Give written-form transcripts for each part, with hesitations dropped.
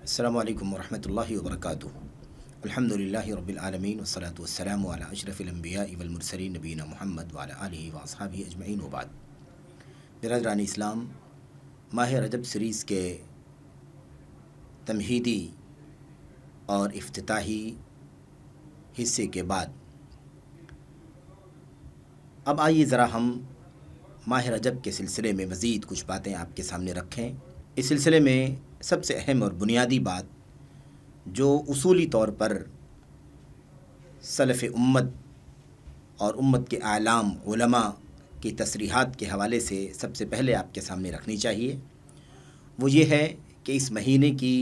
السلام علیکم ورحمۃ اللہ وبرکاتہ۔ الحمدللہ رب العالمین والصلاة والسلام علی اشرف الانبیاء والمرسلین نبینا محمد وعلی آلہ واصحابہ اجمعین وبعد۔ برادران اسلام، ماہ رجب سیریز کے تمہیدی اور افتتاحی حصے کے بعد اب آئیے ذرا ہم ماہ رجب کے سلسلے میں مزید کچھ باتیں آپ کے سامنے رکھیں۔ اس سلسلے میں سب سے اہم اور بنیادی بات جو اصولی طور پر سلف امت اور امت کے اعلام علماء کی تصریحات کے حوالے سے سب سے پہلے آپ کے سامنے رکھنی چاہیے، وہ یہ ہے کہ اس مہینے کی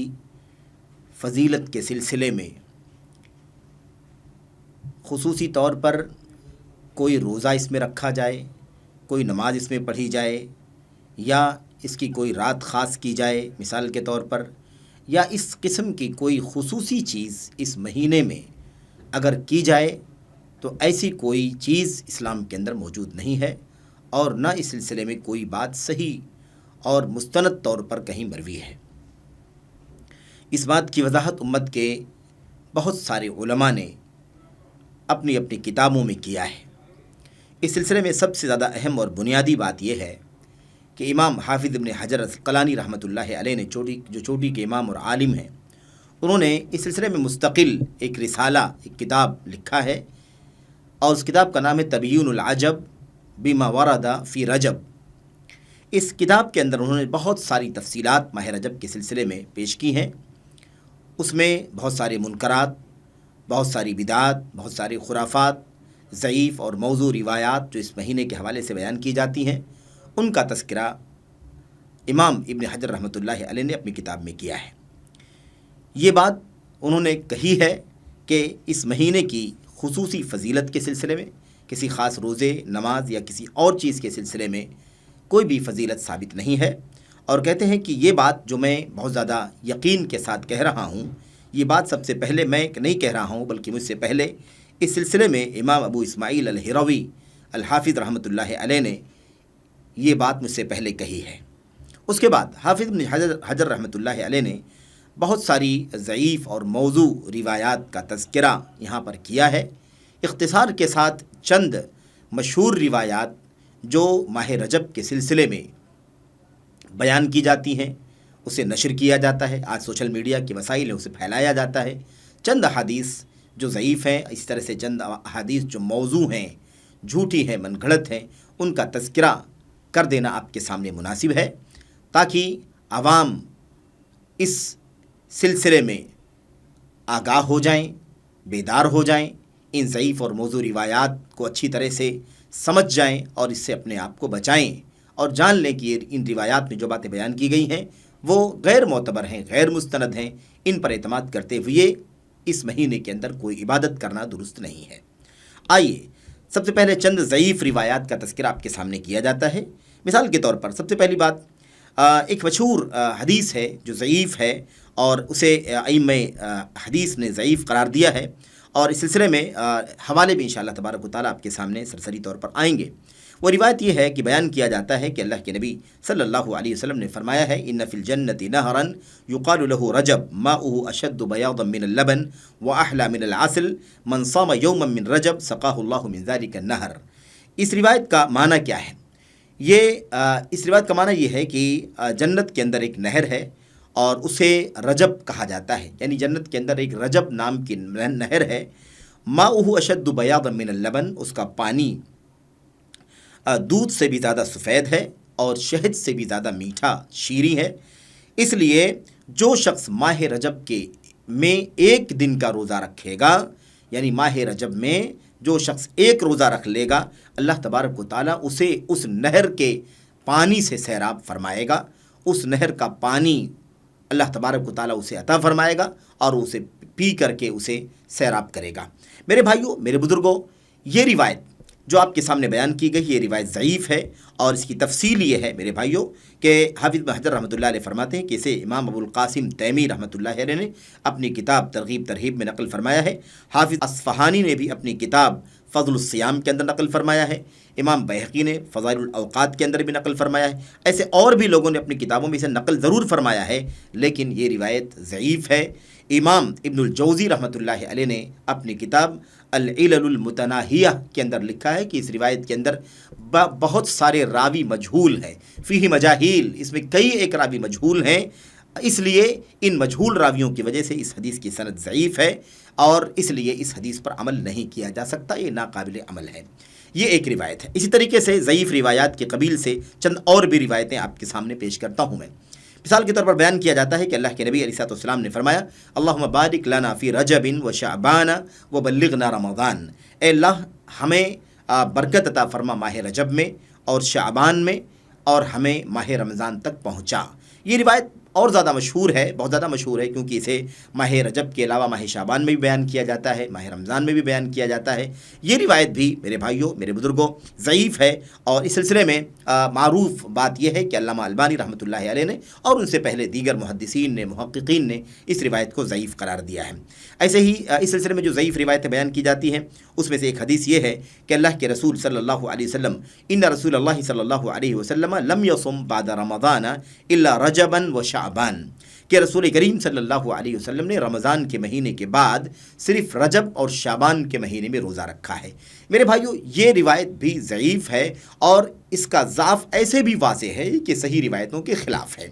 فضیلت کے سلسلے میں خصوصی طور پر کوئی روزہ اس میں رکھا جائے، کوئی نماز اس میں پڑھی جائے، یا اس کی کوئی رات خاص کی جائے مثال کے طور پر، یا اس قسم کی کوئی خصوصی چیز اس مہینے میں اگر کی جائے تو ایسی کوئی چیز اسلام کے اندر موجود نہیں ہے، اور نہ اس سلسلے میں کوئی بات صحیح اور مستند طور پر کہیں مروی ہے۔ اس بات کی وضاحت امت کے بہت سارے علماء نے اپنی اپنی کتابوں میں کیا ہے۔ اس سلسلے میں سب سے زیادہ اہم اور بنیادی بات یہ ہے کہ امام حافظ ابن حجر عسقلانی رحمۃ اللہ علیہ نے جو چوٹی کے امام اور عالم ہیں، انہوں نے اس سلسلے میں مستقل ایک رسالہ، ایک کتاب لکھا ہے، اور اس کتاب کا نام ہے تبیین العجب بما ورد فی رجب۔ اس کتاب کے اندر انہوں نے بہت ساری تفصیلات ماہ رجب کے سلسلے میں پیش کی ہیں۔ اس میں بہت سارے منکرات، بہت ساری بدعات، بہت ساری خرافات، ضعیف اور موضوع روایات جو اس مہینے کے حوالے سے بیان کی جاتی ہیں، ان کا تذکرہ امام ابن حجر رحمۃ اللہ علیہ نے اپنی کتاب میں کیا ہے۔ یہ بات انہوں نے کہی ہے کہ اس مہینے کی خصوصی فضیلت کے سلسلے میں کسی خاص روزے، نماز یا کسی اور چیز کے سلسلے میں کوئی بھی فضیلت ثابت نہیں ہے، اور کہتے ہیں کہ یہ بات جو میں بہت زیادہ یقین کے ساتھ کہہ رہا ہوں، یہ بات سب سے پہلے میں نہیں کہہ رہا ہوں بلکہ مجھ سے پہلے اس سلسلے میں امام ابو اسماعیل الہروی الحافظ رحمۃ اللہ علیہ نے یہ بات مجھ سے پہلے کہی ہے۔ اس کے بعد حافظ ابن حجر رحمۃ اللہ علیہ نے بہت ساری ضعیف اور موضوع روایات کا تذکرہ یہاں پر کیا ہے۔ اختصار کے ساتھ چند مشہور روایات جو ماہ رجب کے سلسلے میں بیان کی جاتی ہیں، اسے نشر کیا جاتا ہے، آج سوشل میڈیا کے وسائل ہیں، اسے پھیلایا جاتا ہے۔ چند احادیث جو ضعیف ہیں، اس طرح سے چند احادیث جو موضوع ہیں، جھوٹی ہیں، من گھڑت ہیں، ان کا تذکرہ کر دینا آپ کے سامنے مناسب ہے، تاکہ عوام اس سلسلے میں آگاہ ہو جائیں، بیدار ہو جائیں، ان ضعیف اور موضوع روایات کو اچھی طرح سے سمجھ جائیں اور اس سے اپنے آپ کو بچائیں، اور جان لیں کہ ان روایات میں جو باتیں بیان کی گئی ہیں وہ غیر معتبر ہیں، غیر مستند ہیں، ان پر اعتماد کرتے ہوئے اس مہینے کے اندر کوئی عبادت کرنا درست نہیں ہے۔ آئیے سب سے پہلے چند ضعیف روایات کا تذکرہ آپ کے سامنے کیا جاتا ہے۔ مثال کے طور پر سب سے پہلی بات، ایک مشہور حدیث ہے جو ضعیف ہے، اور اسے ائمہ حدیث نے ضعیف قرار دیا ہے، اور اس سلسلے میں حوالے بھی انشاءاللہ تبارک و تعالیٰ آپ کے سامنے سرسری طور پر آئیں گے۔ وہ روایت یہ ہے کہ بیان کیا جاتا ہے کہ اللہ کے نبی صلی اللہ علیہ وسلم نے فرمایا ہے، ان فی الجنۃ نہرا یقال له رجب ماؤه اشد بیاضا من اللبن واحلی من العسل من صام یوما من رجب سقاه اللہ من ذلک النہر۔ اس روایت کا معنی کیا ہے؟ اس روایت کا معنی یہ ہے کہ جنت کے اندر ایک نہر ہے اور اسے رجب کہا جاتا ہے، یعنی جنت کے اندر ایک رجب نام کی نہر ہے، ماؤه اشد بیاضا من اللبن، اس کا پانی دودھ سے بھی زیادہ سفید ہے اور شہد سے بھی زیادہ میٹھا شیریں ہے۔ اس لیے جو شخص ماہ رجب میں ایک دن کا روزہ رکھے گا، یعنی ماہ رجب میں جو شخص ایک روزہ رکھ لے گا، اللہ تبارک و تعالیٰ اسے اس نہر کے پانی سے سیراب فرمائے گا، اس نہر کا پانی اللہ تبارک و تعالیٰ اسے عطا فرمائے گا اور اسے پی کر کے اسے سیراب کرے گا۔ میرے بھائیوں، میرے بزرگوں، یہ روایت جو آپ کے سامنے بیان کی گئی، یہ روایت ضعیف ہے، اور اس کی تفصیل یہ ہے میرے بھائیوں کہ حافظ بن حجر رحمۃ اللہ علیہ فرماتے ہیں کہ اسے امام ابو القاسم تیمی رحمۃ اللہ علیہ نے اپنی کتاب ترغیب ترہیب میں نقل فرمایا ہے۔ حافظ اصفہانی نے بھی اپنی کتاب فضل الصیام کے اندر نقل فرمایا ہے، امام بہقی نے فضائل الاوقات کے اندر بھی نقل فرمایا ہے، ایسے اور بھی لوگوں نے اپنی کتابوں میں اسے نقل ضرور فرمایا ہے، لیکن یہ روایت ضعیف ہے۔ امام ابن الجوزی رحمۃ اللہ علیہ نے اپنی کتاب العلل المتناہیہ کے اندر لکھا ہے کہ اس روایت کے اندر بہت سارے راوی مجہول ہیں، فیہ مجاہیل، اس میں کئی ایک راوی مجہول ہیں، اس لیے ان مجہول راویوں کی وجہ سے اس حدیث کی سند ضعیف ہے اور اس لیے اس حدیث پر عمل نہیں کیا جا سکتا، یہ ناقابل عمل ہے۔ یہ ایک روایت ہے۔ اسی طریقے سے ضعیف روایات کے قبیل سے چند اور بھی روایتیں آپ کے سامنے پیش کرتا ہوں میں۔ مثال کے طور پر بیان کیا جاتا ہے کہ اللہ کے نبی علیہ الصلوۃ والسلام نے فرمایا اللہم بارک لنا فی رجب و شعبان و بلغنا رمضان، اے اللہ ہمیں برکت عطا فرما ماہ رجب میں اور شعبان میں اور ہمیں ماہ رمضان تک پہنچا۔ یہ روایت اور زیادہ مشہور ہے، بہت زیادہ مشہور ہے، کیونکہ اسے ماہ رجب کے علاوہ ماہ شعبان میں بھی بیان کیا جاتا ہے، ماہ رمضان میں بھی بیان کیا جاتا ہے۔ یہ روایت بھی میرے بھائیوں، میرے بزرگوں، ضعیف ہے، اور اس سلسلے میں معروف بات یہ ہے کہ علامہ البانی رحمۃ اللہ علیہ نے اور ان سے پہلے دیگر محدثین نے، محققین نے اس روایت کو ضعیف قرار دیا ہے۔ ایسے ہی اس سلسلے میں جو ضعیف روایتیں بیان کی جاتی ہیں اس میں سے ایک حدیث یہ ہے کہ اللہ کے رسول صلی اللہ علیہ وسلم ان رسول اللہ صلی اللہ علیہ وسلم لم یصم بعد رمضان الا رجبا و شعبان، کہ رسول کریم صلی اللہ علیہ وسلم نے رمضان کے مہینے کے بعد صرف رجب اور شعبان کے مہینے میں روزہ رکھا ہے۔ میرے بھائیو، یہ روایت بھی ضعیف ہے اور اس کا ضعف ایسے بھی واضح ہے کہ صحیح روایتوں کے خلاف ہے،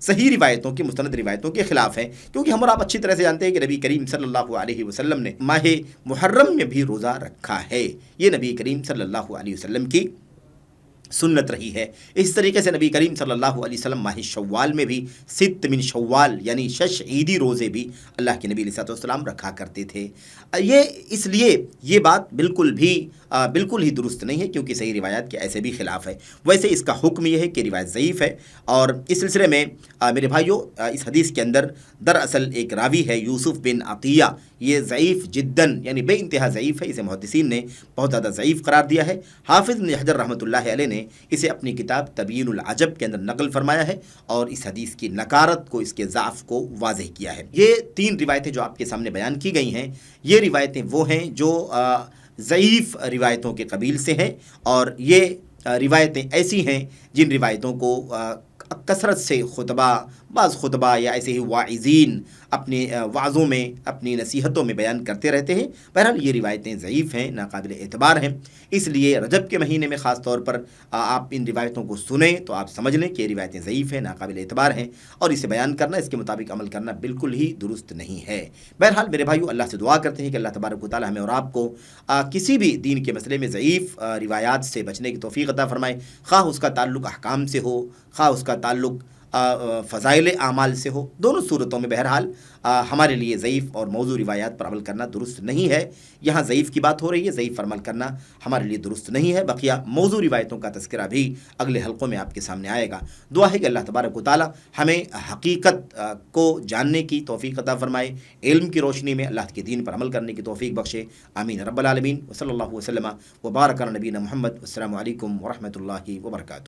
صحیح روایتوں کی، مستند روایتوں کے خلاف ہے، کیونکہ ہم اور آپ اچھی طرح سے جانتے ہیں کہ نبی کریم صلی اللہ علیہ وسلم نے ماہ محرم میں بھی روزہ رکھا ہے، یہ نبی کریم صلی اللہ علیہ وسلم کی سنت رہی ہے۔ اس طریقے سے نبی کریم صلی اللہ علیہ وسلم ماہ شوال میں بھی 6 من شوال یعنی 6 عیدی روزے بھی اللہ کے نبی علیہ الصلوۃ والسلام رکھا کرتے تھے۔ یہ اس لیے یہ بات بالکل ہی درست نہیں ہے، کیونکہ صحیح روایات کے ایسے بھی خلاف ہے۔ ویسے اس کا حکم یہ ہے کہ روایت ضعیف ہے، اور اس سلسلے میں میرے بھائیوں اس حدیث کے اندر دراصل ایک راوی ہے یوسف بن عطیہ، یہ ضعیف جداً یعنی بے انتہا ضعیف ہے، اسے محدثین نے بہت زیادہ ضعیف قرار دیا ہے۔ حافظ بن حجر رحمۃ اللہ علیہ نے اسے اپنی کتاب تبیین العجب کے اندر نقل فرمایا ہے اور اس حدیث کی نکارت کو، اس کے ضعف کو واضح کیا ہے۔ یہ 3 روایتیں جو آپ کے سامنے بیان کی گئی ہیں، یہ روایتیں وہ ہیں جو ضعیف روایتوں کے قبیل سے ہیں، اور یہ روایتیں ایسی ہیں جن روایتوں کو کثرت سے بعض خطبہ یا ایسے ہی واعظین اپنے وعظوں میں، اپنی نصیحتوں میں بیان کرتے رہتے ہیں۔ بہرحال یہ روایتیں ضعیف ہیں، ناقابل اعتبار ہیں، اس لیے رجب کے مہینے میں خاص طور پر آپ ان روایتوں کو سنیں تو آپ سمجھ لیں کہ یہ روایتیں ضعیف ہیں، ناقابل اعتبار ہیں، اور اسے بیان کرنا، اس کے مطابق عمل کرنا بالکل ہی درست نہیں ہے۔ بہرحال میرے بھائیو، اللہ سے دعا کرتے ہیں کہ اللہ تبارک و تعالی ہمیں اور آپ کو کسی بھی دین کے مسئلے میں ضعیف روایات سے بچنے کی توفیق عطا فرمائے، خواہ اس کا تعلق احکام سے ہو، خواہ اس کا تعلق فضائل اعمال سے ہو، دونوں صورتوں میں بہرحال ہمارے لیے ضعیف اور موضوع روایات پر عمل کرنا درست نہیں ہے۔ یہاں ضعیف کی بات ہو رہی ہے، ضعیف پر عمل کرنا ہمارے لیے درست نہیں ہے۔ بقیہ موضوع روایتوں کا تذکرہ بھی اگلے حلقوں میں آپ کے سامنے آئے گا۔ دعا ہے کہ اللہ تبارک و تعالی ہمیں حقیقت کو جاننے کی توفیق عطا فرمائے، علم کی روشنی میں اللہ کے دین پر عمل کرنے کی توفیق بخشے، آمین رب العالمین۔ وصلی اللہ وسلم وبارک علی نبینا محمد۔ السلام علیکم ورحمۃ اللہ وبرکاتہ۔